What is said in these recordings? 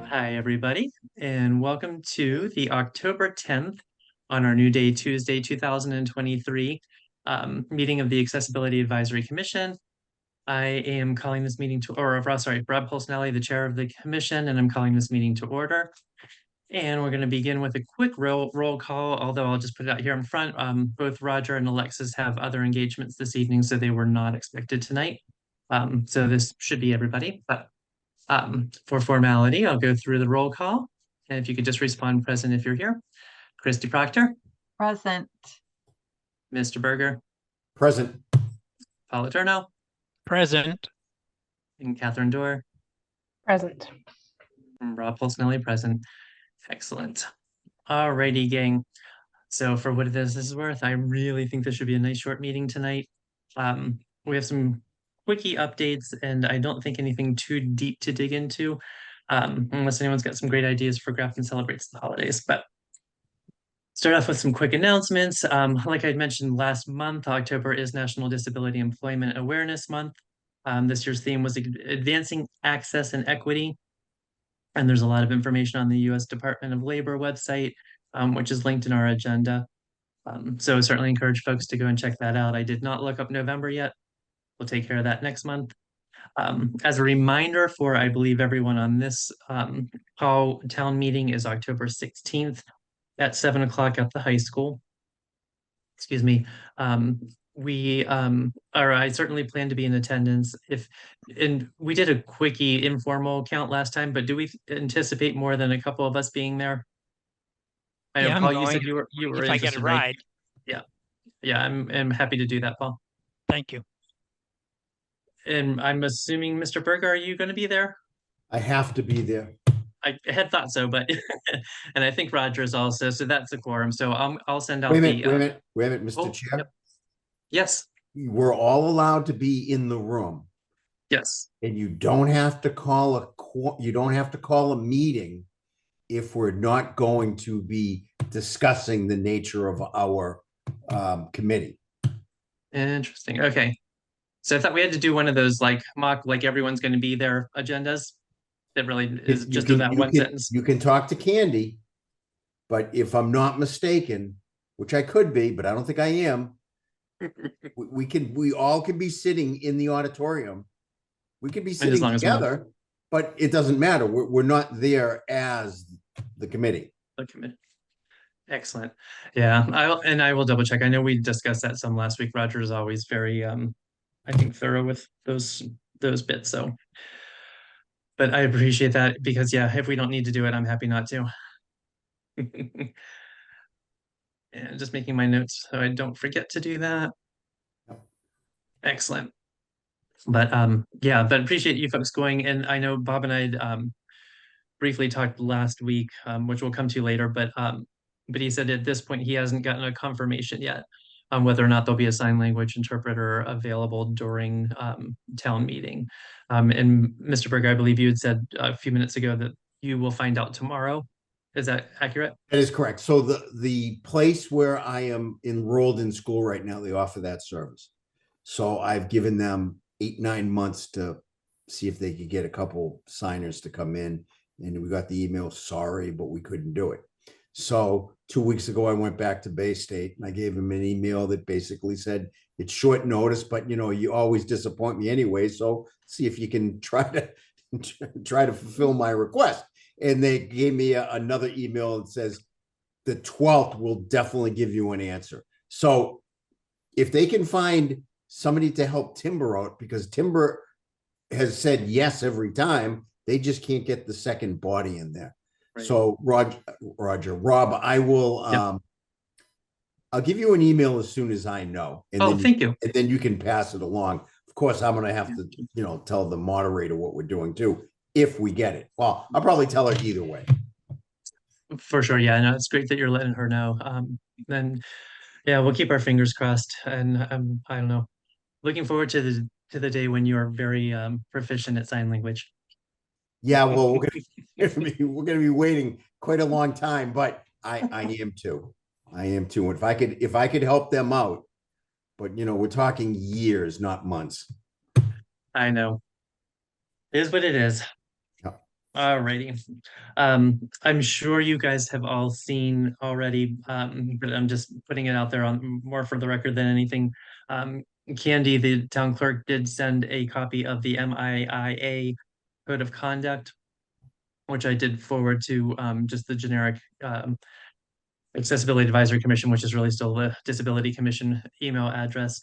Hi, everybody, and welcome to the October 10th on our new day, Tuesday, 2023 meeting of the Accessibility Advisory Commission. I am calling this meeting to, Rob Polsnelli, the chair of the commission, and I'm calling this meeting to order. And we're going to begin with a quick roll call, although I'll just put it out here in front. Both Roger and Alexis have other engagements this evening, so they were not expected tonight. So this should be everybody, but for formality, I'll go through the roll call. And if you could just respond present if you're here. Christy Proctor. Present. Mr. Berger. Present. Paula Turno. Present. And Catherine Dorr. Present. And Rob Polsnelli present. Excellent. All righty, gang. So for what this is worth, I really think this should be a nice short meeting tonight. We have some quickie updates, and I don't think anything too deep to dig into, unless anyone's got some great ideas for Grafton Celebrates the Holidays. But start off with some quick announcements. Like I mentioned last month, October is National Disability Employment Awareness Month. This year's theme was Advancing Access and Equity. And there's a lot of information on the U.S. Department of Labor website, which is linked in our agenda. So I certainly encourage folks to go and check that out. I did not look up November yet. We'll take care of that next month. As a reminder for, I believe, everyone on this call, town meeting is October 16th at 7 o'clock at the high school. Excuse me. I certainly plan to be in attendance. And we did a quickie informal count last time, but do we anticipate more than a couple of us being there? I know, Yeah, Paul, you said you were if I get interested, a right? ride. Yeah, I'm happy to do that, Paul. Thank you. And I'm assuming, Mr. Berger, are you going to be there? I have to be there. I had thought so, but and I think Roger is also, so that's a quorum. So I'll send out Wait a the minute, Mr. oh, Chair. yep. Yes, We're all allowed to be in the room, yes. and you don't have to call a meeting if we're not going to be discussing the nature of our committee. Interesting. Okay. So I thought we had to do one of those like mock, like everyone's going to be there agendas. That really is just that one sentence. You can talk to Candy, but if I'm not mistaken, which I could be, but I don't think I am, we all can be sitting in the auditorium. We could be sitting together, but it doesn't matter. We're not there as the committee. The committee. Excellent. Yeah, I will double check. I know we discussed that some last week. Roger is always very I think thorough with those bits. So but I appreciate that because yeah, if we don't need to do it, I'm happy not to. And just making my notes so I don't forget to do that. Excellent. But yeah, but appreciate you folks going. And I know Bob and I briefly talked last week, which we'll come to later, but he said at this point he hasn't gotten a confirmation yet on whether or not there'll be a sign language interpreter available during town meeting. And Mr. Berger, I believe you had said a few minutes ago that you will find out tomorrow. Is that accurate? That is correct. So the place where I am enrolled in school right now, they offer that service. So I've given them 8-9 months to see if they could get a couple signers to come in. And we got the email, sorry, but we couldn't do it. So 2 weeks ago, I went back to Bay State and I gave him an email that basically said, it's short notice, but you always disappoint me anyway. So see if you can try to fulfill my request. And they gave me another email that says the 12th will definitely give you an answer. So if they can find somebody to help Timber out, because Timber has said yes every time, they just can't get the second body in there. Right. So Rob, I will, yep. I'll give you an email as soon as I know. And thank you. And then you can pass it along. Of course, I'm going to have to, tell the moderator what we're doing too, if we get it. Well, I'll probably tell her either way. For sure. Yeah, no, it's great that you're letting her know. Then yeah, we'll keep our fingers crossed. And I don't know, looking forward to the day when you're very proficient at sign language. Yeah, well, we're gonna be waiting quite a long time, but I am too. I am too. And if I could help them out, but we're talking years, not months. I know. It is what it is. Yeah. Alrighty. I'm sure you guys have all seen already, but I'm just putting it out there on more for the record than anything. Candy, the town clerk, did send a copy of the MIIA Code of Conduct, which I did forward to just the generic Accessibility Advisory Commission, which is really still the Disability Commission email address.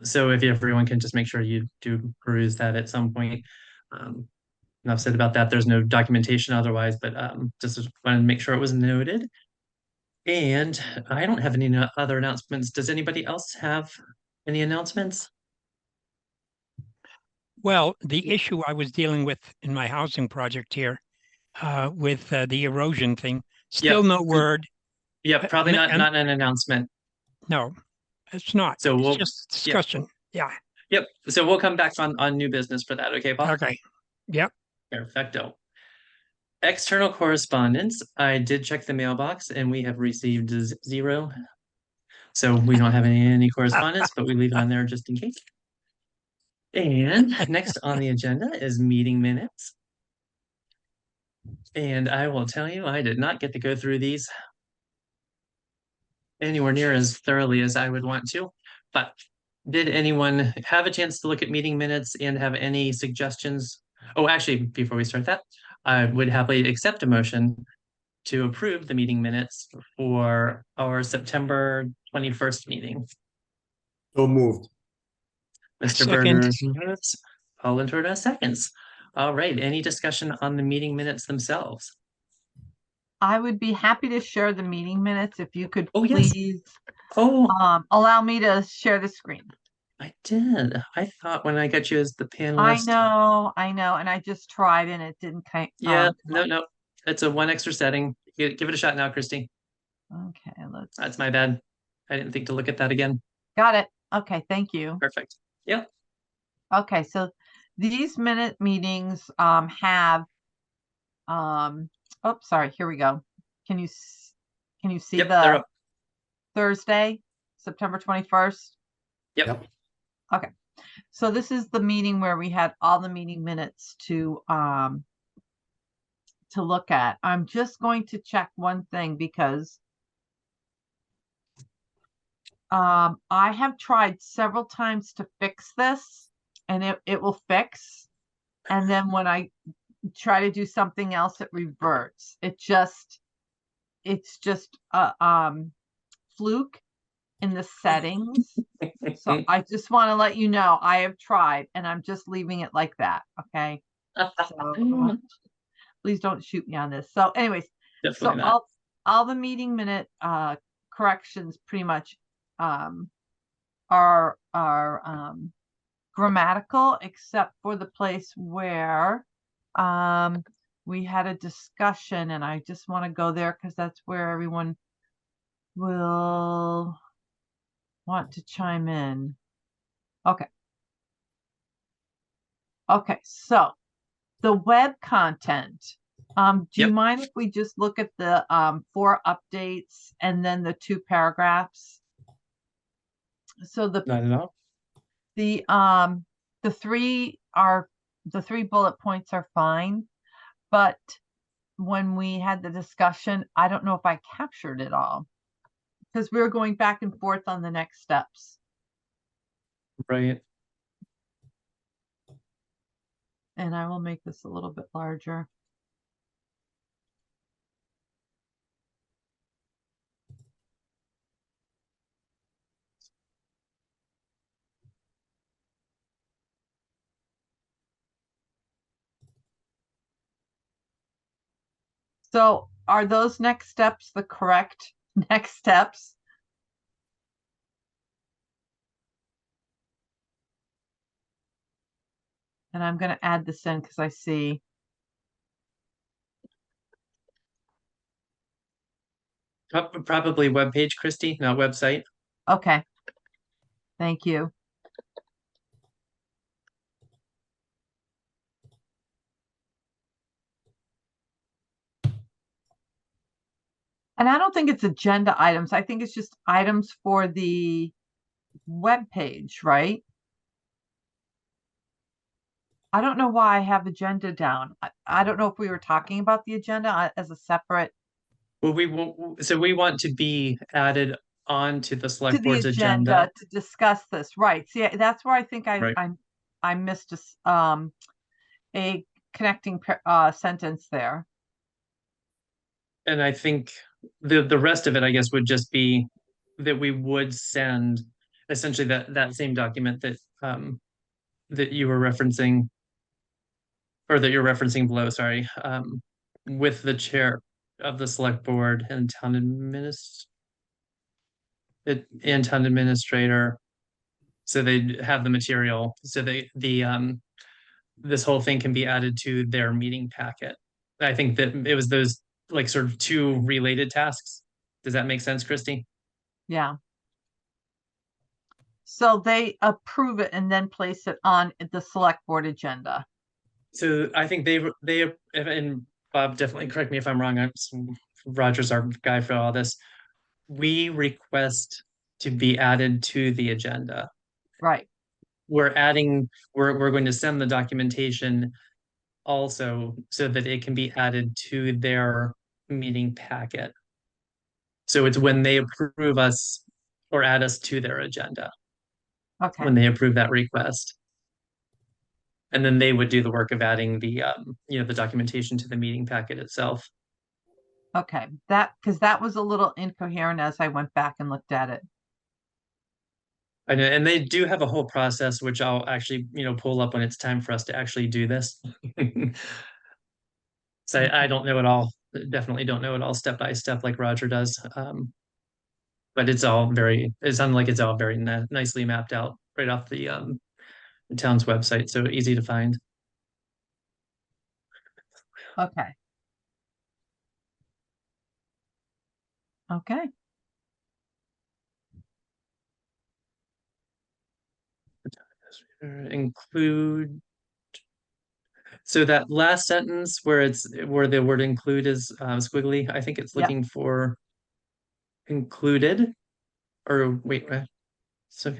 So if everyone can just make sure you do peruse that at some point. Enough said about that. There's no documentation otherwise, but just wanted to make sure it was noted. And I don't have any other announcements. Does anybody else have any announcements? Well, the issue I was dealing with in my housing project here, with the erosion thing, still no word. Yeah, probably not and- not an announcement. No, it's not. So It's we'll just discussion. Yeah. Yep. So we'll come back on new business for that. Okay, Paul? Okay. Yep. Perfecto. External correspondence. I did check the mailbox and we have received zero. So we don't have any correspondence, but we leave it on there just in case. And next on the agenda is meeting minutes. And I will tell you, I did not get to go through these anywhere near as thoroughly as I would want to. But did anyone have a chance to look at meeting minutes and have any suggestions? Oh, actually, before we start that, I would happily accept a motion to approve the meeting minutes for our September 21st meeting. So moved. Mr. Second. Berner moves, Paul Lantorda seconds. All right, any discussion on the meeting minutes themselves? I would be happy to share the meeting minutes if you could Oh, yes. please Oh, allow me to share the screen. I did. I thought when I got you as the panelist. I know, and I just tried and it didn't kind. Yeah, no. It's a one extra setting. Give it a shot now, Christy. Okay, let's. That's my bad. I didn't think to look at that again. Got it. Okay, thank you. Perfect. Yeah. Okay, so these minute meetings have oh, sorry, here we go. Can you see Yep, they're the up. Thursday, September 21st? Yep. Okay. So this is the meeting where we had all the meeting minutes to look at. I'm just going to check one thing because I have tried several times to fix this and it will fix. And then when I try to do something else, it reverts. It's just a fluke in the settings. So I just want to let you know I have tried and I'm just leaving it like that. Okay. So please don't shoot me on this. So anyways, Definitely not. all the meeting minute corrections pretty much are grammatical, except for the place where we had a discussion, and I just want to go there because that's where everyone will want to chime in. Okay. Okay, so the web content. Do you Yep. mind if we just look at the 4 updates and then the 2 paragraphs? So Not at all. the 3 bullet points are fine, but when we had the discussion, I don't know if I captured it all because we were going back and forth on the next steps. Right. And I will make this a little bit larger. So are those next steps the correct next steps? And I'm going to add this in because I see. Probably webpage, Christy, not website. Okay. Thank you. And I don't think it's agenda items. I think it's just items for the web page, right? I don't know why I have agenda down. I don't know if we were talking about the agenda as a separate Well, we want to be added on to the to select the board's agenda. agenda to discuss this, right? See, that's where I think Right. I missed a connecting sentence there. And I think the rest of it, I guess, would just be that we would send essentially that same document that you were referencing, or that you're referencing below, sorry, with the chair of the select board and town administrator. So they have the material, so this whole thing can be added to their meeting packet. I think that it was those like sort of two related tasks. Does that make sense, Christy? Yeah. So they approve it and then place it on the select board agenda. So I think they and Bob, definitely correct me if I'm wrong. Roger's our guy for all this. We request to be added to the agenda. Right. We're going to send the documentation also so that it can be added to their meeting packet. So it's when they approve us or add us to their agenda, Okay. when they approve that request. And then they would do the work of adding the documentation to the meeting packet itself. Okay. Because that was a little incoherent as I went back and looked at it. And they do have a whole process, which I'll actually, pull up when it's time for us to actually do this. So I don't know it all, definitely don't know it all step by step like Roger does. But it sounds like it's all very nicely mapped out right off the town's website, so easy to find. Okay. Okay. Include. So that last sentence where the word include is squiggly, I think it's Yep. looking for included, or wait, so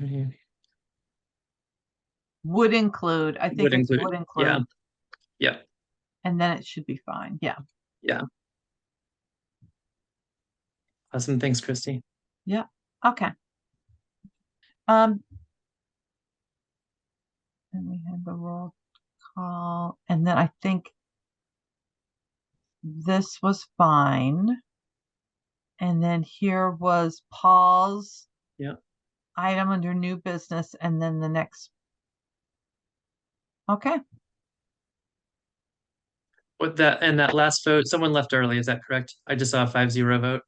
Would include. I think would it's include, would include. yeah. And then it should be fine. Yeah. Awesome, thanks, Christy. Yeah. Okay. And we had the roll call, and then I think this was fine. And then here was Paul's item under new business, and then the next. Okay. That last vote, someone left early, is that correct? I just saw a 5-0 vote.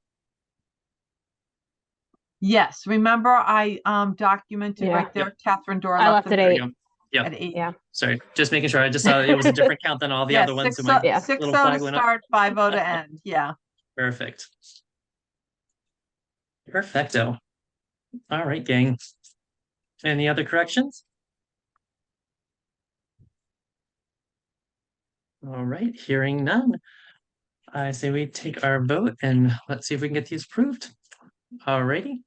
Yes, remember I documented Yeah. right there, Catherine Dora I left at There you 8. go. Yep. at 8. Yeah. Sorry, just making sure. I just saw it was a different count than all the Yeah, other ones. So 6-0 my Yeah. to little flag went up. start, 5-0 to end. Yeah. Perfect. Perfecto. All right, gang. Any other corrections? All right, hearing none. I say we take our vote and let's see if we can get these approved. All righty.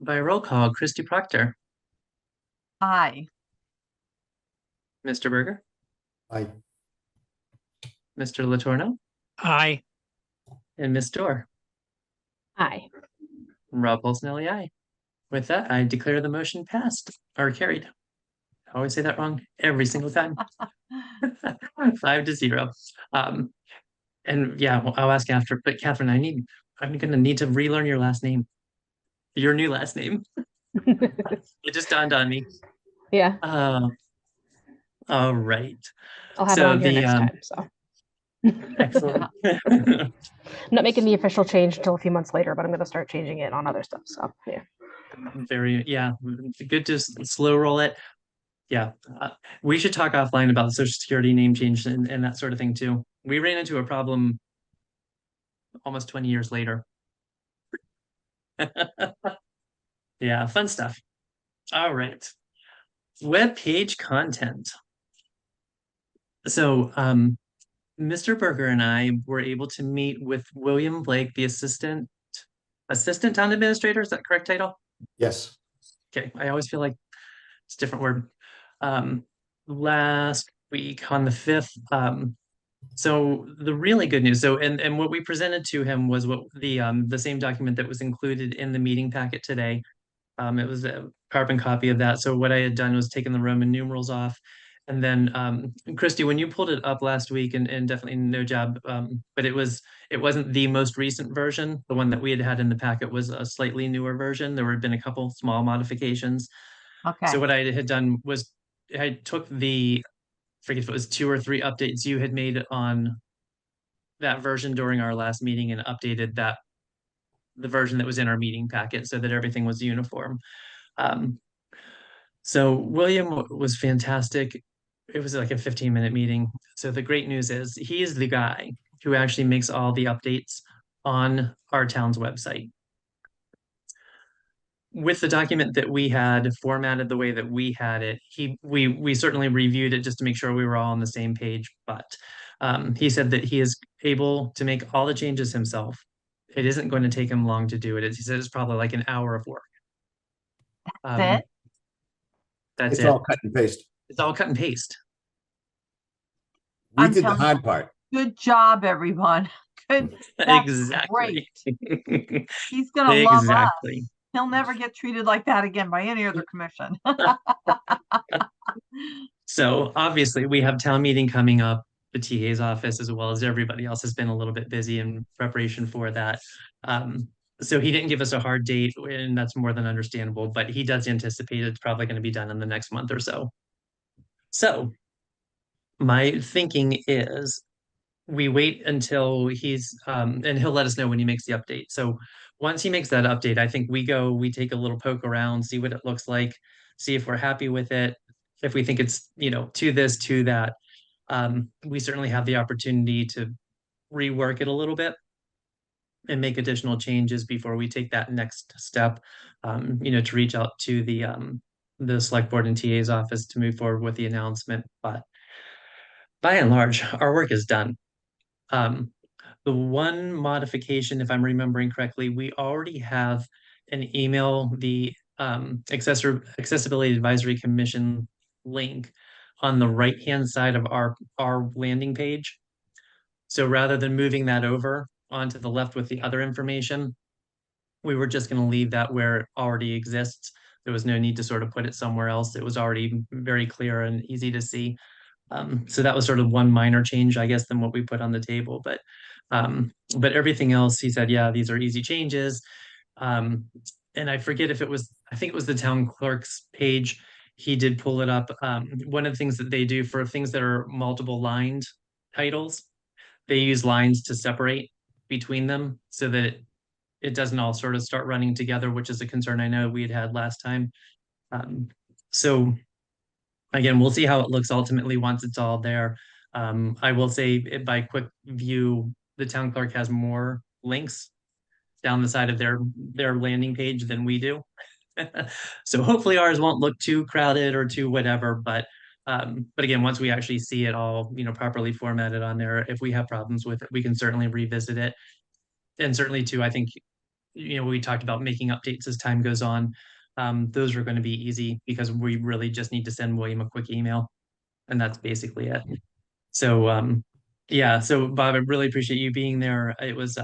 By roll call, Christy Proctor, Aye. Mr. Berger, I, Mr. Latorno, Aye. and Ms. Dorr. Aye. Rob Polsnelli, aye. With that, I declare the motion passed or carried. I always say that wrong every single time. 5-0. And yeah, I'll ask after. But Catherine, I'm gonna need to relearn your last name. Your new last name. It just dawned on me. Yeah. All right. I'll have So it on here the, next time. So Excellent. I'm not making the official change until a few months later, but I'm going to start changing it on other stuff. So yeah. Good to slow roll it. Yeah, we should talk offline about the social security name change and that sort of thing too. We ran into a problem almost 20 years later. Yeah, fun stuff. All right. Web page content. So, Mr. Berger and I were able to meet with William Blake, the assistant town administrator. Is that correct title? yes, Okay, I always feel like it's a different word. last week on the 5th. So the really good news, so and what we presented to him was what the same document that was included in the meeting packet today. It was a carbon copy of that. So what I had done was taken the Roman numerals off. And then Christy, when you pulled it up last week, and definitely no job, but it wasn't the most recent version. The one that we had had in the packet was a slightly newer version. There had been a couple small modifications. So Okay, what I had done was I took the, forget if it was 2 or 3 updates you had made on that version during our last meeting and updated the version that was in our meeting packet so that everything was uniform. Um, so William was fantastic. It was like a 15-minute meeting. So the great news is he is the guy who actually makes all the updates on our town's website. With the document that we had formatted the way that we had it, we certainly reviewed it just to make sure we were all on the same page. But he said that he is able to make all the changes himself. It isn't going to take him long to do it. He said it's probably like an hour of work. that's it. That's It's it. all cut and paste. It's all cut and paste. We I'm did the telling hard part. Good job, everyone. Good. That's Exactly. He's gonna love us. Exactly. He'll never get treated like that again by any other commission. So obviously we have town meeting coming up. The TA's office, as well as everybody else, has been a little bit busy in preparation for that. So he didn't give us a hard date, and that's more than understandable, but he does anticipate it's probably going to be done in the next month or so. So my thinking is we wait until and he'll let us know when he makes the update. So once he makes that update, I think we take a little poke around, see what it looks like, see if we're happy with it. If we think it's, to this, to that, we certainly have the opportunity to rework it a little bit and make additional changes before we take that next step, to reach out to the select board and TA's office to move forward with the announcement. But by and large, our work is done. The one modification, if I'm remembering correctly, we already have an email, the Accessibility Advisory Commission link on the right-hand side of our landing page. So rather than moving that over onto the left with the other information, we were just going to leave that where it already exists. There was no need to sort of put it somewhere else. It was already very clear and easy to see. So that was sort of one minor change, I guess, than what we put on the table. But everything else, he said, yeah, these are easy changes. And I forget if I think it was the town clerk's page. He did pull it up. One of the things that they do for things that are multiple lined titles, they use lines to separate between them so that it doesn't all sort of start running together, which is a concern I know we had last time. So again, we'll see how it looks ultimately once it's all there. I will say by quick view, the town clerk has more links down the side of their landing page than we do. So hopefully ours won't look too crowded or too whatever, but again, once we actually see it all, properly formatted on there, if we have problems with it, we can certainly revisit it. And certainly too, I think, we talked about making updates as time goes on. Those are going to be easy because we really just need to send William a quick email, and that's basically it. So yeah, so Bob, I really appreciate you being there. It was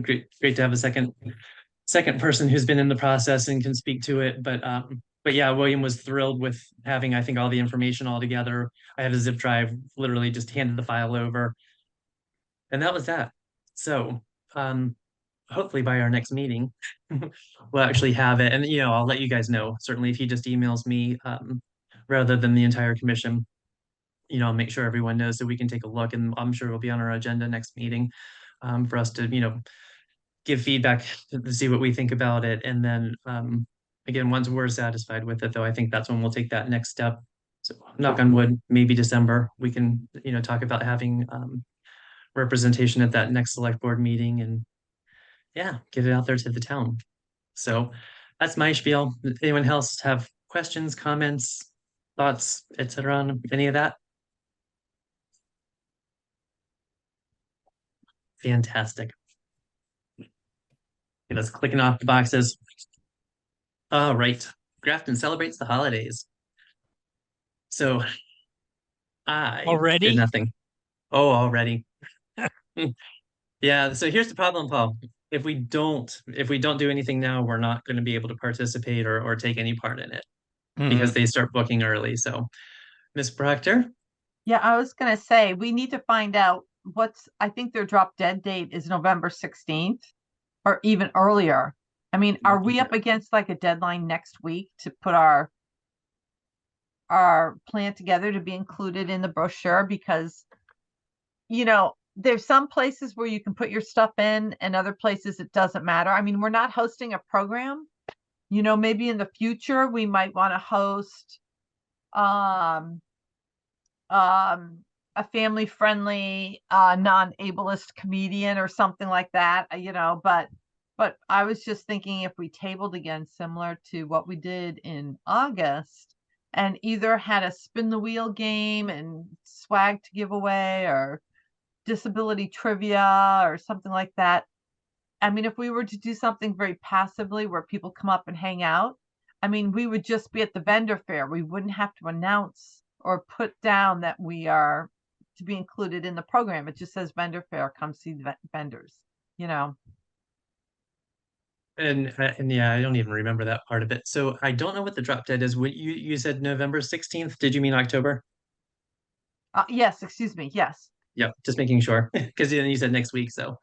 great to have a second person who's been in the process and can speak to it. But yeah, William was thrilled with having, I think, all the information all together. I had a zip drive, literally just handed the file over, and that was that. So hopefully by our next meeting, we'll actually have it. And, I'll let you guys know. Certainly if he just emails me, rather than the entire commission, I'll make sure everyone knows so we can take a look, and I'm sure it'll be on our agenda next meeting, for us to, give feedback to see what we think about it. And then, again, once we're satisfied with it, though, I think that's when we'll take that next step. So knock on wood, maybe December, we can, talk about having, representation at that next select board meeting and yeah, get it out there to the town. So that's my spiel. Anyone else have questions, comments, thoughts, etc. on any of that? Fantastic. Okay, let's clicking off the boxes. All right. Grafton celebrates the holidays. So I did Already? nothing. Oh, already. Yeah, so here's the problem, Paul. If we don't do anything now, we're not going to be able to participate or take any part in it because Mhm. they start booking early. So, Miss Proctor, Yeah, I was gonna say, we need to find out I think their drop dead date is November 16th or even earlier. I mean, are we up against like a deadline next week to put our plan together to be included in the brochure? Because, there's some places where you can put your stuff in and other places it doesn't matter. I mean, we're not hosting a program. Maybe in the future we might want to host um a family friendly non-ableist comedian or something like that, but I was just thinking if we tabled again similar to what we did in August and either had a spin the wheel game and swag to give away or disability trivia or something like that. I mean, if we were to do something very passively where people come up and hang out, I mean, we would just be at the vendor fair. We wouldn't have to announce or put down that we are to be included in the program. It just says vendor fair, come see the vendors, you know. and yeah, I don't even remember that part of it. So I don't know what the drop dead is. What you said November 16th? Did you mean October? Yes, excuse me. Yes. Yep, just making sure because then you said next week. So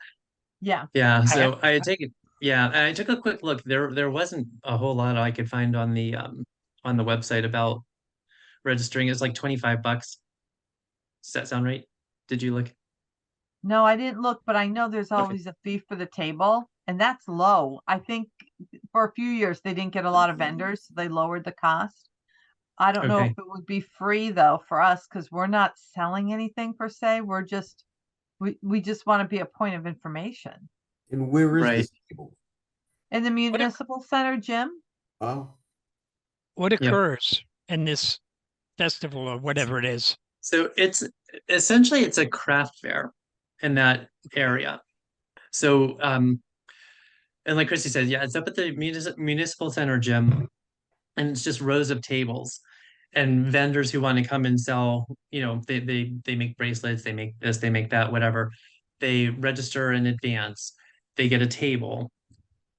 Yeah. yeah, I, so I take it. Yeah, I took a quick look. There wasn't a whole lot I could find on the website about registering. It's like $25. Does that sound right? Did you look? No, I didn't look, but I know there's Okay. always a fee for the table, and that's low. I think for a few years they didn't get a lot of vendors, so they lowered the cost. I don't know if Okay. it would be free though for us because we're not selling anything per se. We just want to be a point of information. And where is Right. this table? In the What oc- municipal center, Jim? Oh, what Yep. occurs in this festival or whatever it is? So it's a craft fair in that area. So and like Christy said, yeah, it's up at the municipal center gym, and it's just rows of tables and vendors who want to come and sell. They make bracelets, they make this, they make that, whatever. They register in advance. They get a table,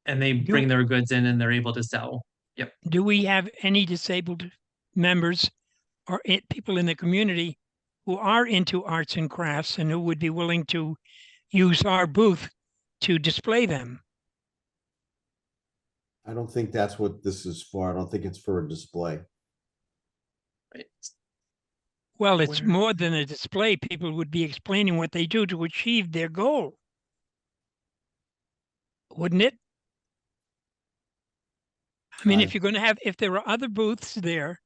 and they Do bring their goods in, and they're able to sell. Yep. do we have any disabled members or people in the community who are into arts and crafts and who would be willing to use our booth to display them? I don't think that's what this is for. I don't think it's for a display. Right. Well, it's Where- more than a display. People would be explaining what they do to achieve their goal, wouldn't it? I mean, I- if there are other booths there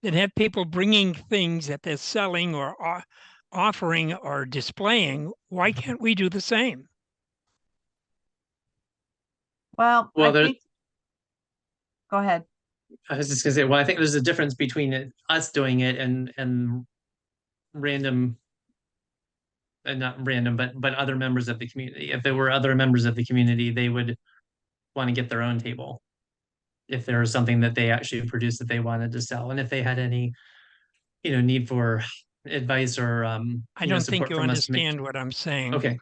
that have people bringing things that they're selling or offering or displaying, why can't we do the same? Well, I Well, there, think, go ahead. I was just gonna say, well, I think there's a difference between us doing it and random, and not random, but other members of the community. If there were other members of the community, they would want to get their own table if there was something that they actually produced that they wanted to sell, and if they had any, need for advice or I don't think support you from us to make. understand what I'm saying. Okay,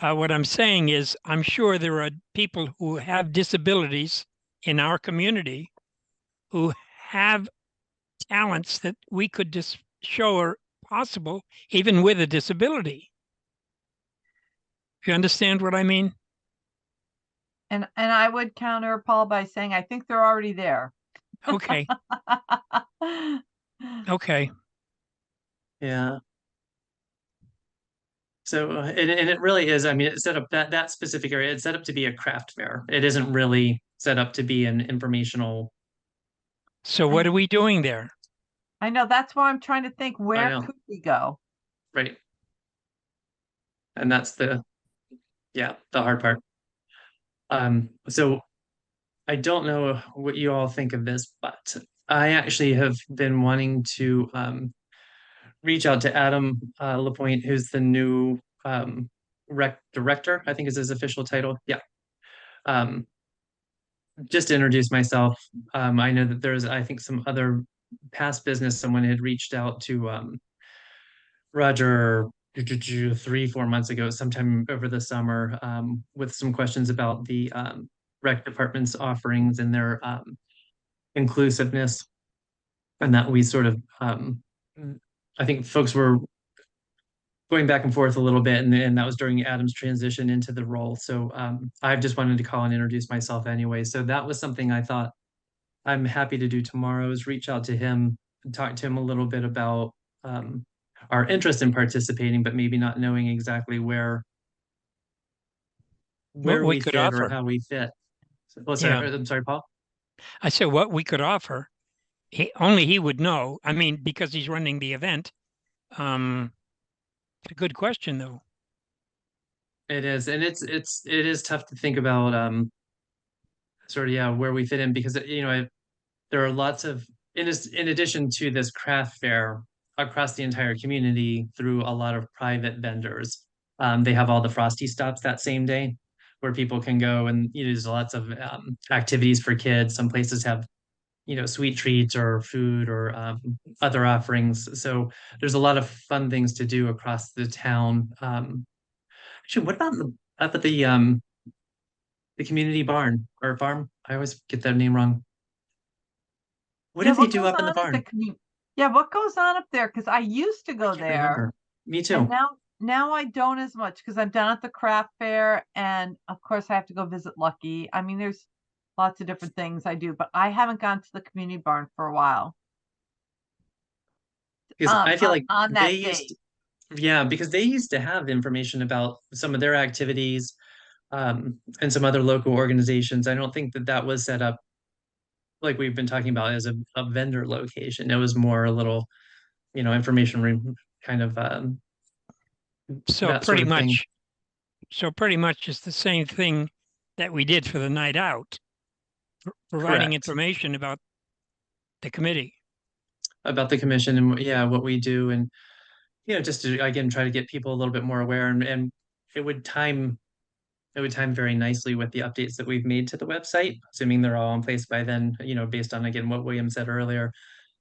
What I'm saying is, I'm sure there are people who have disabilities in our community who have talents that we could just show are possible, even with a disability. You understand what I mean? And I would counter Paul by saying I think they're already there. Okay. Okay. yeah. So and it really is. I mean, it's set up that specific area. It's set up to be a craft fair. It isn't really set up to be an informational. So what are we doing there? I know that's why I'm trying to think where know. could we go? Right. And that's the hard part. So I don't know what you all think of this, but I actually have been wanting to reach out to Adam Lapointe, who's the new rec director, I think is his official title. Yeah. Um, just to introduce myself. I know that there's, I think, some other past business, someone had reached out to Roger 3, 4 months ago, sometime over the summer, with some questions about the rec department's offerings and their inclusiveness, and that we sort of I think folks were going back and forth a little bit, and that was during Adam's transition into the role. So I just wanted to call and introduce myself anyway. So that was something I thought I'm happy to do tomorrow, is reach out to him, talk to him a little bit about our interest in participating, but maybe not knowing exactly where What we we could fit or offer. how we fit. Oh, Yeah. sorry, I'm sorry, Paul. I said what we could offer. Only he would know. I mean, because he's running the event. It's a good question, though. It is, and it is tough to think about sort of, yeah, where we fit in, because there are lots of, in addition to this craft fair across the entire community through a lot of private vendors. They have all the Frosty stops that same day where people can go, and there's lots of activities for kids. Some places have sweet treats or food or other offerings. So there's a lot of fun things to do across the town. Actually, what about up at the community barn or farm? I always get that name wrong. What Yeah, do they what do goes up in the on at the barn? yeah, what goes on up there? Because I used to I go can't there, remember. Me and too. now I don't as much because I'm down at the craft fair, and of course I have to go visit Lucky. I mean, there's lots of different things I do, but I haven't gone to the community barn for a while. Because I feel like On they that used, date. yeah, because they used to have information about some of their activities, and some other local organizations. I don't think that that was set up like we've been talking about as a vendor location. It was more a little, information room kind of So that sort pretty of thing. much, so pretty much it's the same thing that we did for the night out, providing Correct. information about the committee. About the commission and yeah, what we do, and just to again try to get people a little bit more aware, and it would time it would time very nicely with the updates that we've made to the website, assuming they're all in place by then, based on again what William said earlier.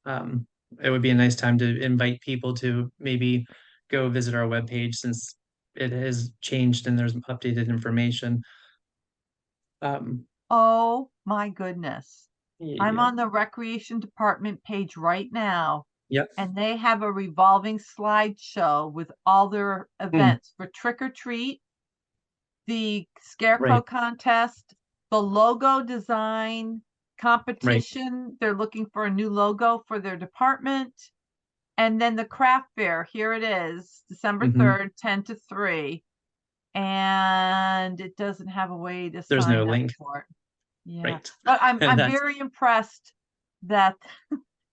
Um, it would be a nice time to invite people to maybe go visit our webpage, since it has changed and there's updated information. Um, Oh my goodness. I'm yeah, on the recreation department page right now, yep. and they have a revolving slideshow with all their events for trick or treat, the scarecrow Right, contest, the logo design right. competition. They're looking for a new logo for their department. And then the craft fair, here it is, December Hmm. 3rd, 10 to 3. And it doesn't have a way to There's no sign up link, for it. Yeah, right? but I'm And I'm that's very impressed that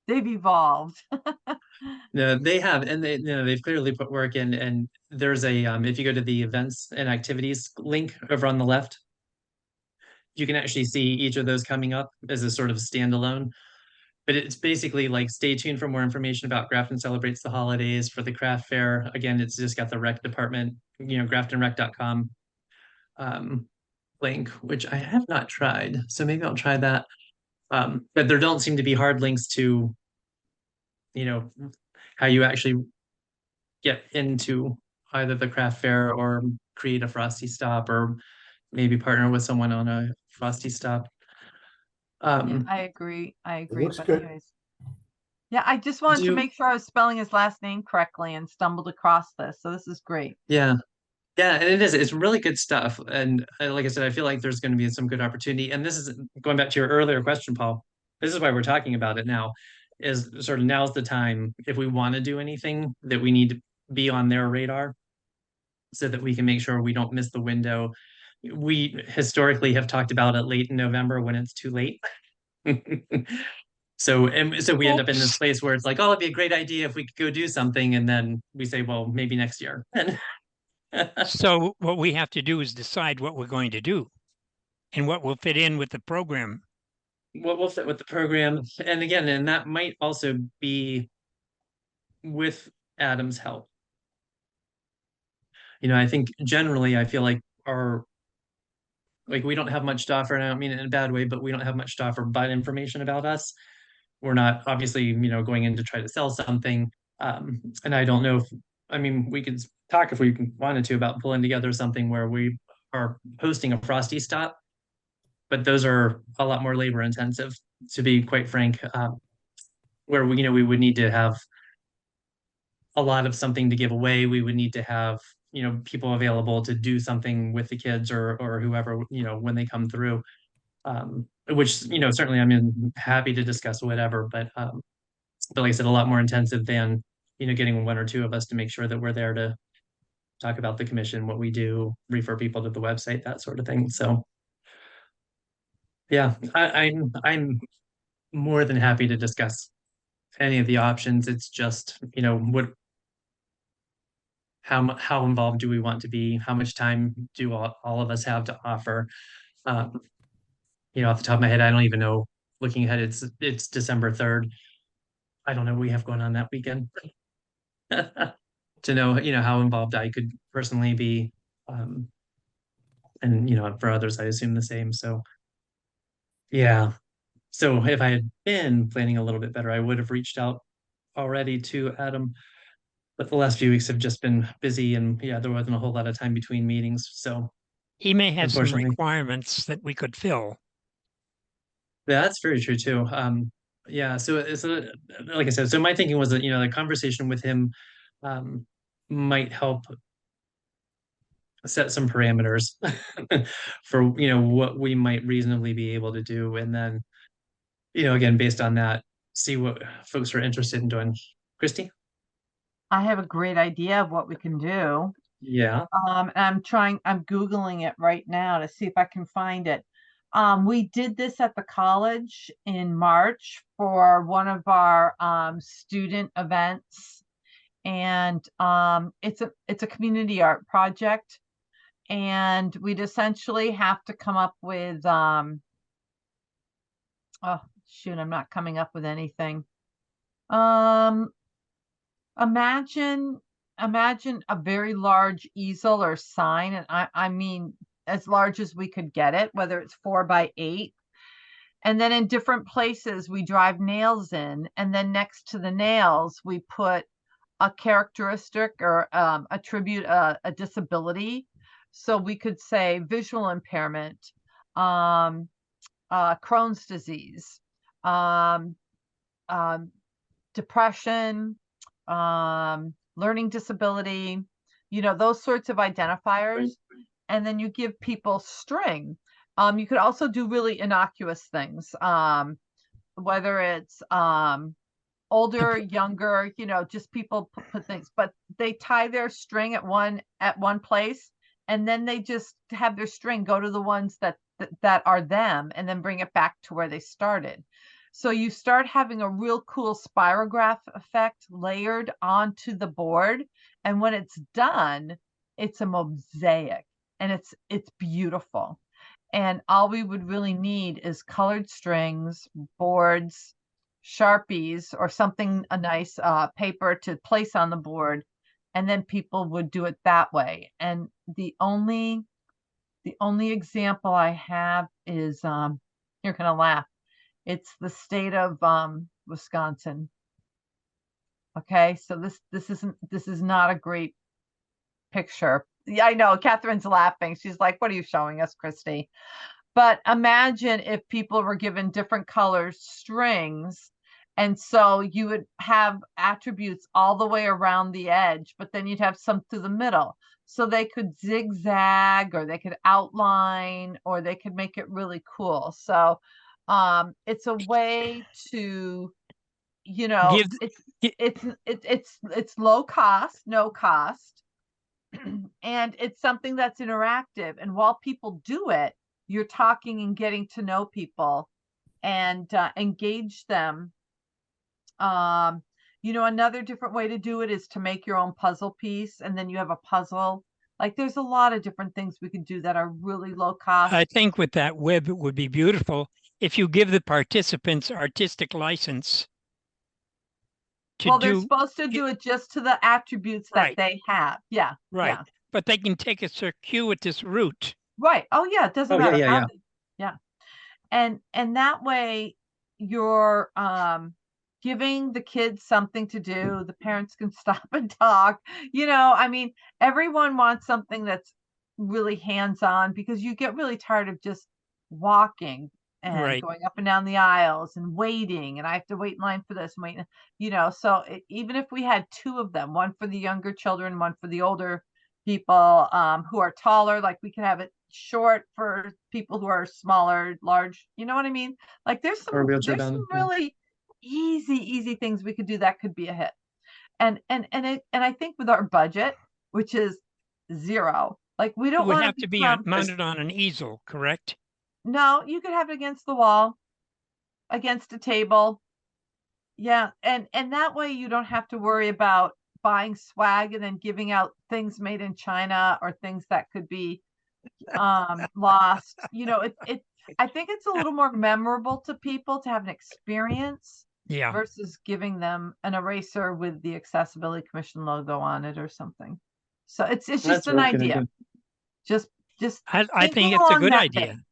they've evolved. no, they have, and they've clearly put work in. And there's a if you go to the events and activities link over on the left, you can actually see each of those coming up as a sort of standalone. But it's basically like, stay tuned for more information about Grafton Celebrates the Holidays for the craft fair. Again, it's just got the rec department, graftonrec.com link, which I have not tried. So maybe I'll try that. But there don't seem to be hard links to, you know, how you actually get into either the craft fair or create a Frosty stop, or maybe partner with someone on a Frosty stop. Yeah, Um, I agree. I It agree. looks But good. anyways, yeah, I just wanted to do make sure I was spelling his last name correctly and stumbled across this. So this is great. Yeah. Yeah, and it's really good stuff. And like I said, I feel like there's going to be some good opportunity. And this is going back to your earlier question, Paul. This is why we're talking about it now, is sort of now's the time, if we want to do anything, that we need to be on their radar so that we can make sure we don't miss the window. We historically have talked about it late in November when it's too late. So we end up in this Oops. place where it's like, oh, it'd be a great idea if we could go do something, and then we say, well, maybe next year. So what we have to do is decide what we're going to do and what will fit in with the program. What will fit with the program, and again, and that might also be with Adam's help. I think generally I feel like our like we don't have much to offer, and I don't mean it in a bad way, but we don't have much to offer but information about us. we're not obviously, going in to try to sell something. And I don't know if, I mean, we could talk if we wanted to about pulling together something where we are hosting a Frosty Stop, but those are a lot more labor intensive, to be quite frank. Where we would need to have a lot of something to give away. We would need to have, people available to do something with the kids or whoever, when they come through. Which, certainly happy to discuss whatever, but like I said, a lot more intensive than, getting one or two of us to make sure that we're there to talk about the commission, what we do, refer people to the website, that sort of thing. So yeah, I'm more than happy to discuss any of the options. It's just, how involved do we want to be? How much time do all of us have to offer? Off the top of my head, I don't even know. Looking ahead, it's December 3rd. I don't know what we have going on that weekend. To know, how involved I could personally be. And, for others, I assume the same. So, yeah. So if I had been planning a little bit better, I would have reached out already to Adam. But the last few weeks have just been busy, and yeah, there wasn't a whole lot of time between meetings. So He may have some unfortunately, requirements that we could fill. yeah, that's very true too. Yeah, so like I said, so my thinking was that, the conversation with him might help set some parameters for, what we might reasonably be able to do. And then, again, based on that, see what folks are interested in doing. Christy? I have a great idea of what we can do. Yeah. And I'm Googling it right now to see if I can find it. We did this at the college in March for one of our student events. And it's a community art project. And we'd essentially have to come up with, oh shoot, I'm not coming up with anything. Imagine a very large easel or sign, and I mean as large as we could get it, whether it's 4x8. And then in different places we drive nails in, and then next to the nails we put a characteristic or attribute a disability. So we could say visual impairment, Crohn's disease, depression, learning disability, those sorts of identifiers. And then you give people string. You could also do really innocuous things, whether it's older, younger, just people put things, but they tie their string at one place, and then they just have their string go to the ones that are them, and then bring it back to where they started. So you start having a real cool spirograph effect layered onto the board. And when it's done, it's a mosaic, and it's beautiful. And all we would really need is colored strings, boards, Sharpies, or something, a nice paper to place on the board. And then people would do it that way. And the only example I have is, you're gonna laugh. It's the state of Wisconsin. Okay, so this is not a great picture. Yeah, I know, Catherine's laughing. She's like, what are you showing us, Christy? But imagine if people were given different colors strings, and so you would have attributes all the way around the edge, but then you'd have some through the middle. So they could zigzag, or they could outline, or they could make it really cool. So it's a way to, it's low cost, no cost, and it's something that's interactive. And while people do it, you're talking and getting to know people and engage them. Another different way to do it is to make your own puzzle piece, and then you have a puzzle. Like, there's a lot of different things we can do that are really low cost. I think with that web, it would be beautiful if you give the participants artistic license to they're supposed to do it just to the attributes that they have. Yeah. Right. Yeah. But they can take a circuitous route. Right. Oh yeah, it doesn't matter. Yeah. Yeah. And that way, you're giving the kids something to do, the parents can stop and talk. I mean, everyone wants something that's really hands-on because you get really tired of just walking and Right. going up and down the aisles and waiting, and I have to wait in line for this and wait, so even if we had two of them, one for the younger children, one for the older people who are taller, like we could have it short for people who are smaller, large, you know what I mean? Like there's Or wheelchair some bound. Yeah. really easy things we could do that could be a hit. And I think with our budget, which is zero, like we It don't would want have to to be become, mounted on an easel, correct? no, you could have it against the wall, against a table. Yeah, and that way you don't have to worry about buying swag and then giving out things made in China or things that could be lost. I think it's a little more memorable to people to have an experience Yeah. versus giving them an eraser with the Accessibility Commission logo on it or something. So it's That's just a an really good idea. idea. Just I thinking think it's a along good that idea. vein.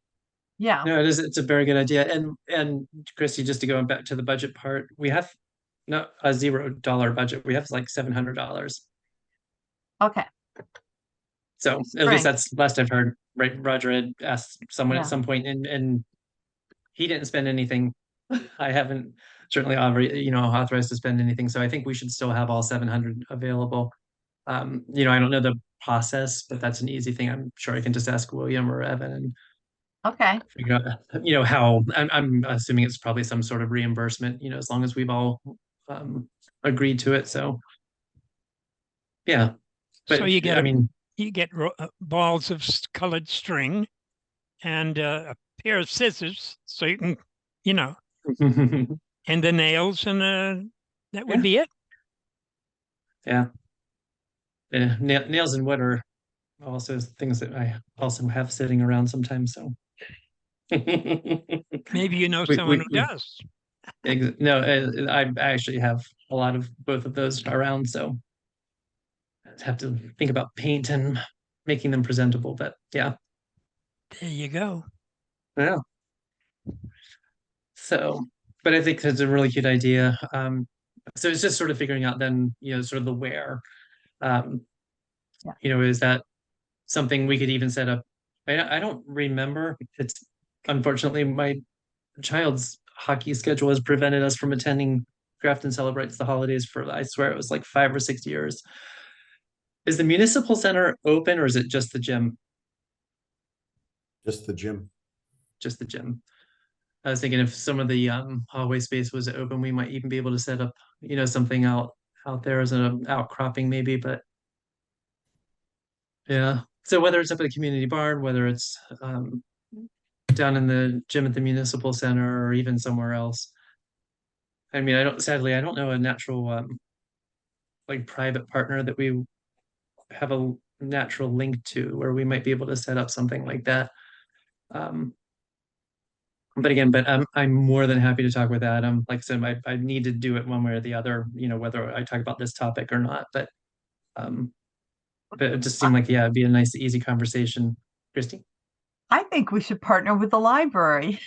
Yeah. No, it's a very good idea. And Christy, just to go back to the budget part, we have not a $0 budget. We have like $700. Okay. So at least Strength. that's last I've heard. Right, Roger had asked someone Yeah. at some point, and he didn't spend anything. I haven't certainly authorized to spend anything. So I think we should still have all 700 available. I don't know the process, but that's an easy thing. I'm sure I can just ask William or Evan and Okay. figure out, how I'm assuming it's probably some sort of reimbursement, as long as we've all agreed to it. So yeah, but So you get I mean, balls of colored string and a pair of scissors, so you can, and the nails, and that would be it. yeah, nails and wood are also things that I also have sitting around sometimes. So Maybe you know We- someone we- who we- does. No, I actually have a lot of both of those around, so I have to think about paint and making them presentable. But yeah, There you go. yeah. So, but I think that's a really cute idea. So it's just sort of figuring out then, sort of the where. Um, Yeah. Is that something we could even set up? I don't remember. It's unfortunately my child's hockey schedule has prevented us from attending Grafton Celebrates the Holidays for, I swear it was like 5 or 6 years. Is the municipal center open or is it just the gym? Just the gym. Just the gym. I was thinking if some of the hallway space was open, we might even be able to set up, something out there as an outcropping maybe, but yeah. So whether it's up at the community barn, whether it's down in the gym at the municipal center or even somewhere else. I mean, sadly, I don't know a natural like private partner that we have a natural link to where we might be able to set up something like that. But again, I'm more than happy to talk with Adam. Like I said, I need to do it one way or the other, whether I talk about this topic or not. But it just seemed like, yeah, it'd be a nice, easy conversation. Christy? I think we should partner with the library.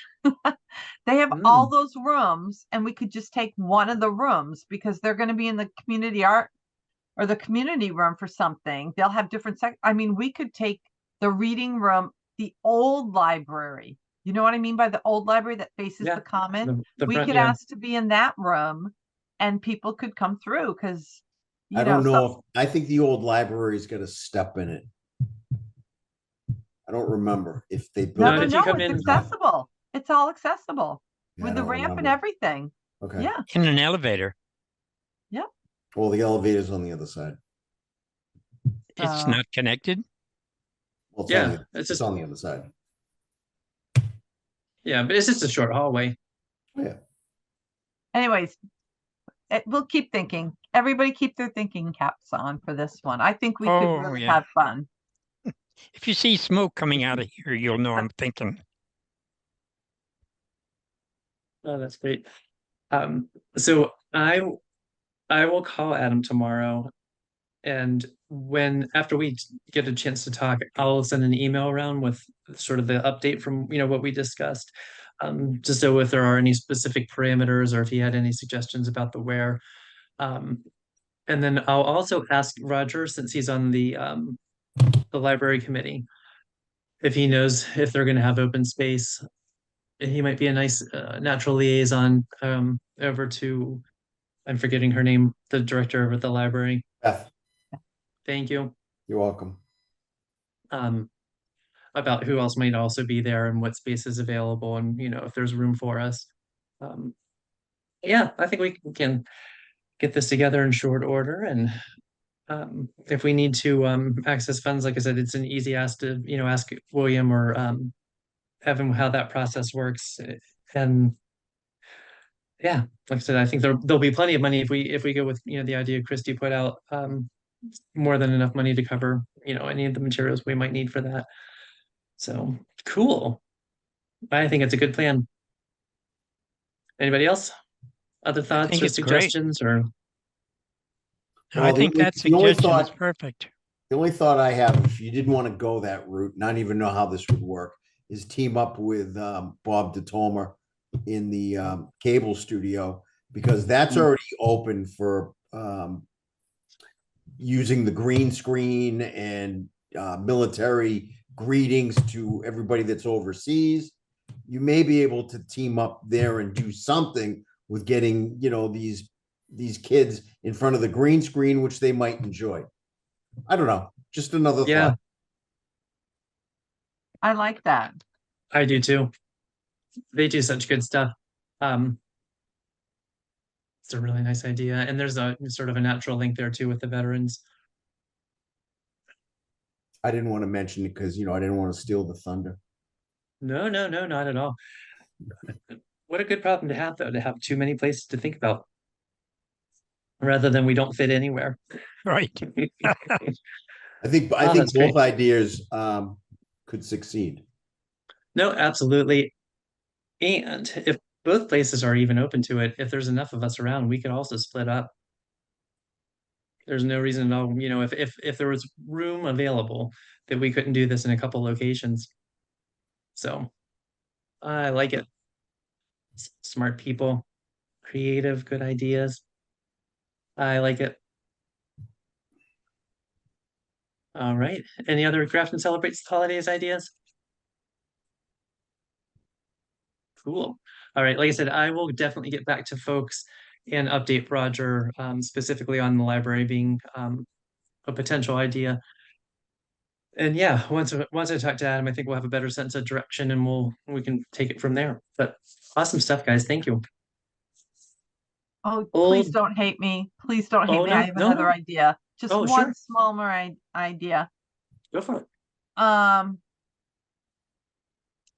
They have all those rooms, and we could just take one of the rooms because they're going to be in the community art or the community room for something. They'll have different I mean, we could take the reading room, the old library. You know what I mean by the old library that faces Yeah, the common? the We front, could yeah. ask to be in that room and people could come through because, I don't know. I think the old library's got a step in it. I don't remember if they built No, no, if no, you come it's in- accessible. It's all accessible Yeah, I with the don't ramp and remember. everything. Okay. Yeah. In an elevator. Well, the elevator's on the other side. It's So- not connected. Well, Yeah, it's on the other side. Yeah, but it's just a short hallway. Yeah. Anyways, we'll keep thinking. Everybody keep their thinking caps on for this one. I think we could Oh, really yeah. have fun. If you see smoke coming out of here, you'll know I'm thinking. Oh, that's great. So I will call Adam tomorrow, and after we get a chance to talk, I'll send an email around with sort of the update from what we discussed. just so if there are any specific parameters or if he had any suggestions about the where. And then I'll also ask Roger, since he's on the library committee, if he knows if they're going to have open space. He might be a nice natural liaison over to, I'm forgetting her name, the director of the library. Beth, Thank you. you're welcome. About who else might also be there and what space is available and, if there's room for us. Yeah, I think we can get this together in short order, and if we need to access funds, like I said, it's an easy ask to, ask William or Evan how that process works. And yeah, like I said, I think there'll be plenty of money if we go with, the idea Christy put out, more than enough money to cover, any of the materials we might need for that. So cool. I think it's a good plan. Anybody else? Other thoughts think or it's great. suggestions or? I Well, think that the only suggestion is thought- perfect. The only thought I have, if you didn't want to go that route, not even know how this would work, is team up with Bob DeTolmer in the cable studio, because that's already open for using the green screen and military greetings to everybody that's overseas. You may be able to team up there and do something with getting, these kids in front of the green screen, which they might enjoy. I don't know. Just another Yeah. thought. I like that. I do too. They do such good stuff. It's a really nice idea. And there's a sort of a natural link there too with the veterans. I didn't want to mention it because, I didn't want to steal the thunder. No, not at all. What a good problem to have, though, to have too many places to think about rather than we don't fit anywhere. Right. I think Oh, that's both great. ideas could succeed. No, absolutely. And if both places are even open to it, if there's enough of us around, we could also split up. There's no reason at all, if there was room available that we couldn't do this in a couple locations. So I like it. Smart people, creative, good ideas. I like it. All right. Any other Grafton Celebrates the Holidays ideas? Cool. All right. Like I said, I will definitely get back to folks and update Roger specifically on the library being a potential idea. And yeah, once I talk to Adam, I think we'll have a better sense of direction and we can take it from there. But awesome stuff, guys. Thank you. Oh, Oh, please don't hate me. Please don't hate oh, me. no, I have no, another no. idea. Just Oh, one sure. small more idea. Go for it.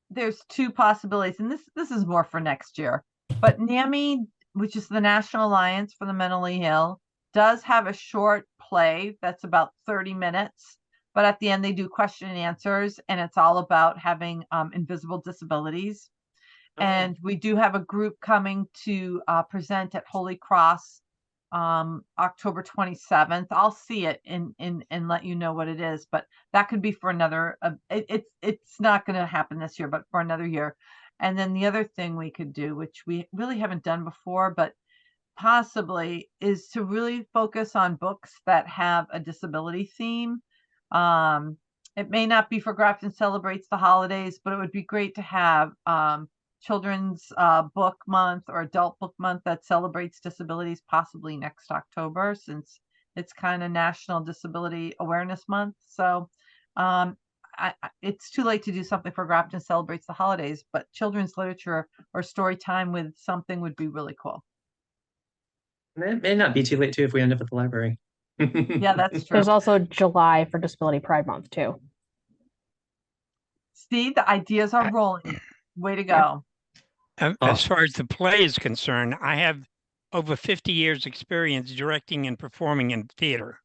There's two possibilities, and this is more for next year. But NAMI, which is the National Alliance for the Mentally Ill, does have a short play that's about 30 minutes. But at the end, they do question and answers, and it's all about having invisible disabilities. Oh, And we do have a group coming to present at Holy Cross October 27th. I'll see it and let you know what it is, but that could be for another it's not going to happen this year, but for another year. And then the other thing we could do, which we really haven't done before, but possibly, is to really focus on books that have a disability theme. It may not be for Grafton Celebrates the Holidays, but it would be great to have children's book month or adult book month that celebrates disabilities, possibly next October, since it's kind of National Disability Awareness Month. So it's too late to do something for Grafton Celebrates the Holidays, but children's literature or story time with something would be really cool. it may not be too late too if we end up at the library. Yeah, that's true. There's also July for Disability Pride Month too. See, the ideas are rolling. Way to go. As far as the play is concerned, I have over 50 years experience directing and performing in theater.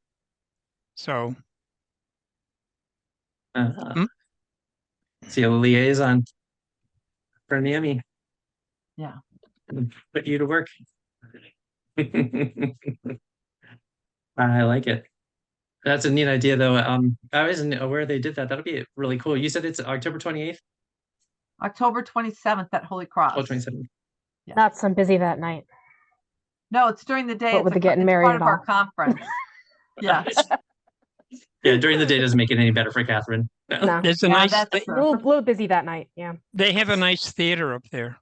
So See a liaison for NAMI. Yeah. Put you to work. I like it. That's a neat idea though. I wasn't aware they did that. That'll be really cool. You said it's October 28th? October 27th at Holy Cross. Oh, 27. That's, I'm busy that night. No, it's during the day. What It's with the a getting it's married part and of our all. conference. Yeah. Yeah, during the day doesn't make it any better for Catherine. No. No, There's a Yeah, nice, that's thi- true. little busy that night. Yeah. they have a nice theater up there,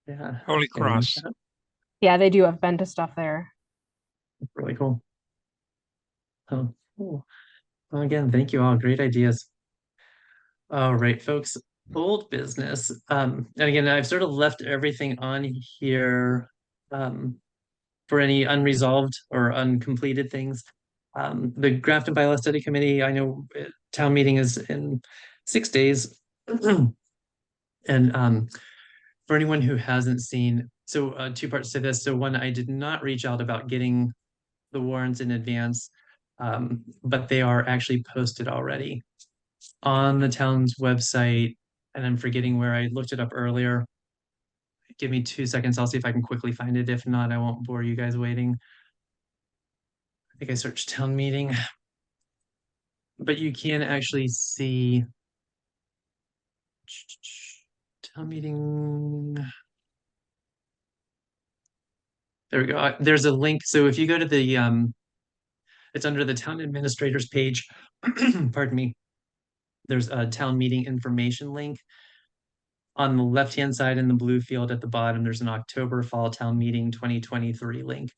Yeah. Holy okay, Cross. Yeah, they do have been to stuff there. Really cool. Oh, cool. Well, again, thank you all. Great ideas. All right, folks. Old business. And again, I've sort of left everything on here for any unresolved or uncompleted things. The Grafton Bylaw Study Committee, I know town meeting is in 6 days. And for anyone who hasn't seen, so two parts to this. So one, I did not reach out about getting the warrants in advance, but they are actually posted already on the town's website. And I'm forgetting where I looked it up earlier. Give me 2 seconds. I'll see if I can quickly find it. If not, I won't bore you guys waiting. I think I searched town meeting, but you can actually see town meeting. There we go. There's a link. So if you go to the it's under the town administrators page. Pardon me. There's a town meeting information link. On the left-hand side in the blue field at the bottom, there's an October Fall Town Meeting 2023 link.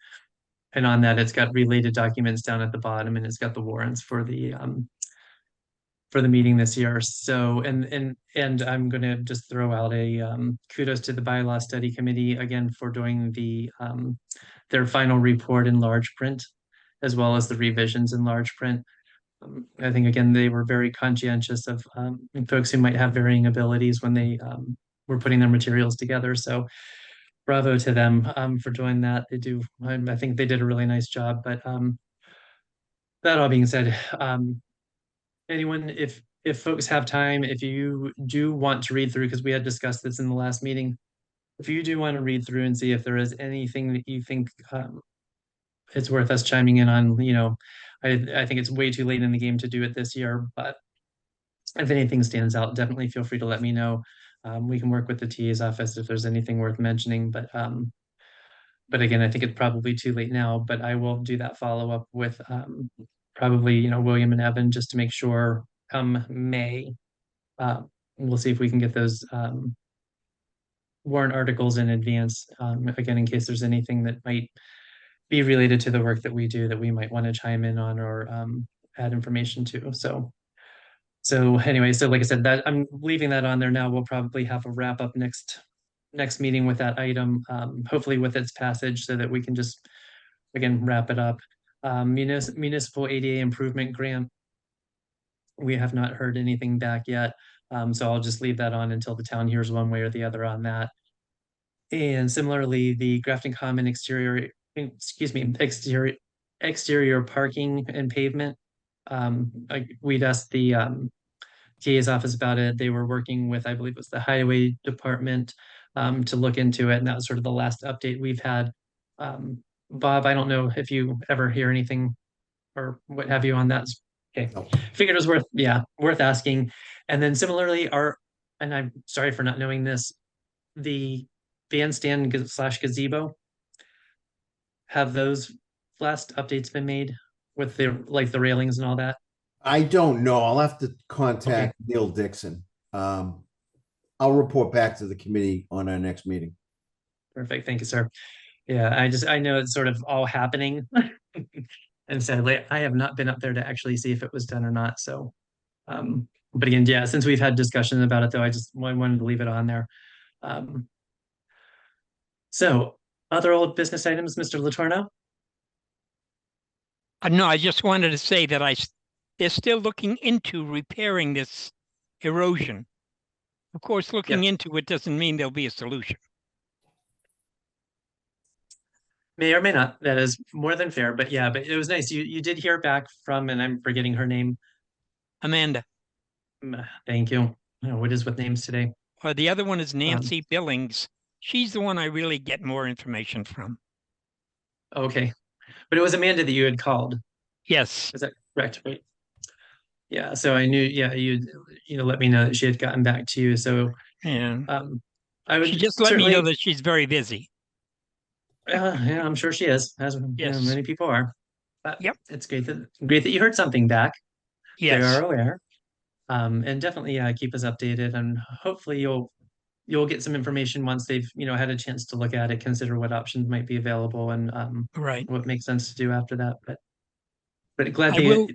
And on that, it's got related documents down at the bottom, and it's got the warrants for the meeting this year. So, and I'm gonna just throw out a kudos to the Bylaw Study Committee again for doing the their final report in large print, as well as the revisions in large print. I think again, they were very conscientious of folks who might have varying abilities when they were putting their materials together. So bravo to them for doing that. They do, I think they did a really nice job. But that all being said, anyone, if folks have time, if you do want to read through, because we had discussed this in the last meeting, if you do want to read through and see if there is anything that you think it's worth us chiming in on, I think it's way too late in the game to do it this year, but if anything stands out, definitely feel free to let me know. We can work with the TA's office if there's anything worth mentioning, but again, I think it's probably too late now, but I will do that follow-up with probably, William and Evan, just to make sure come May, we'll see if we can get those warrant articles in advance, again, in case there's anything that might be related to the work that we do that we might want to chime in on or add information to. So anyway, so like I said, that I'm leaving that on there now. We'll probably have a wrap up next meeting with that item, hopefully with its passage, so that we can just again wrap it up. Municipal ADA improvement grant. We have not heard anything back yet. So I'll just leave that on until the town hears one way or the other on that. And similarly, the Grafton Common exterior parking and pavement. We'd asked the TA's office about it. They were working with, I believe it was the highway department to look into it. And that was sort of the last update we've had. Bob, I don't know if you ever hear anything or what have you on that. Okay, No. figured it was worth asking. And then similarly, and I'm sorry for not knowing this, the bandstand / gazebo, have those last updates been made with the railings and all that? I don't know. I'll have to contact Neil Dixon. I'll report back to the committee on our next meeting. Perfect. Thank you, sir. Yeah, I know it's sort of all happening. And sadly, I have not been up there to actually see if it was done or not. So, but again, yeah, since we've had discussions about it, though, I wanted to leave it on there. So other old business items, Mr. Letourneau? No, I just wanted to say that they're still looking into repairing this erosion. Of course, looking into it doesn't mean there'll be a solution. May or may not. That is more than fair. But yeah, but it was nice. You did hear back from, and I'm forgetting her name. Amanda. Thank you. What is with names today? The other one is Nancy Billings. She's the one I really get more information from. Okay. But it was Amanda that you had called. Yes. Is that correct? Right. Yeah, so I knew, yeah, you know, let me know that she had gotten back to you. So And I she would just let me certainly, know that she's very busy. yeah, I'm sure she is, as you know, Yes. many people are. But Yep. it's great that you heard something back. They Yes. are aware. And definitely keep us updated, and hopefully you'll get some information once they've, you know, had a chance to look at it, consider what options might be available, and Right. what makes sense to do after that. But glad I they. will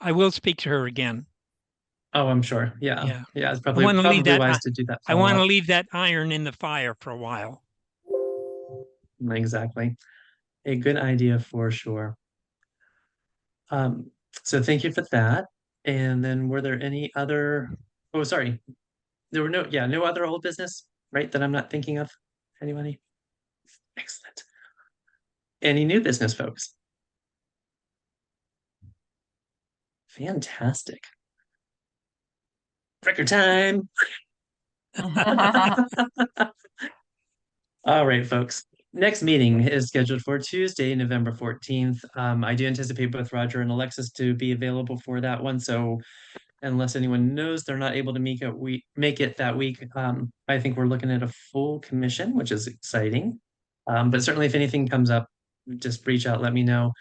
I will speak to her again. Oh, I'm sure. Yeah, Yeah. yeah. It's I want to leave probably that wise to do that I follow want to up. leave that iron in the fire for a while. Exactly. A good idea for sure. Um, so thank you for that. And then were there any other? Oh, sorry. There were no other old business, right? That I'm not thinking of. Anybody? Excellent. Any new business, folks? Fantastic. Record time. All right, folks. Next meeting is scheduled for Tuesday, November 14th. I do anticipate both Roger and Alexis to be available for that one. So unless anyone knows they're not able to make it that week, I think we're looking at a full commission, which is exciting. But certainly if anything comes up, just reach out, let me know.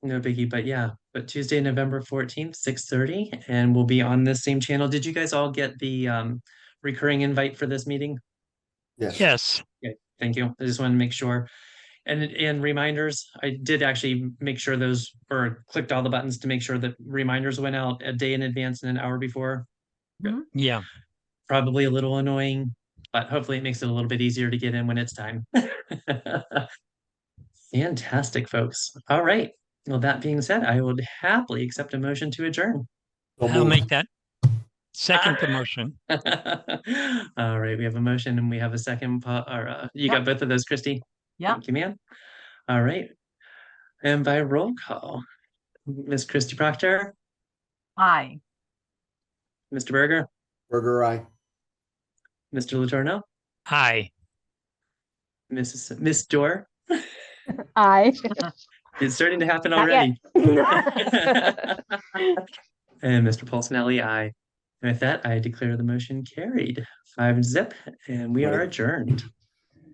No biggie, but yeah, but Tuesday, November 14th, 6:30, and we'll be on this same channel. Did you guys all get the recurring invite for this meeting? Yes. Yes. Okay, thank you. I just want to make sure. And reminders, I did actually make sure those, or clicked all the buttons to make sure that reminders went out a day in advance and an hour before. Yeah. Probably a little annoying, but hopefully it makes it a little bit easier to get in when it's time. Fantastic, folks. All right. Well, that being said, I would happily accept a motion to adjourn. So I'll make moved. that second the motion. All right, we have a motion and we have a second, or you Yep. got both of those, Christy? Yep. Thank you, man. All right. And by roll call, Miss Christy Proctor, Aye. Mr. Berger, Burger, I. Mr. Letourneau, Aye. Miss Dorr. I. It's starting to happen Not yet. already. And Mr. Paulsonelli, aye. And with that, I declare the motion carried. 5-0, and we are Right. adjourned.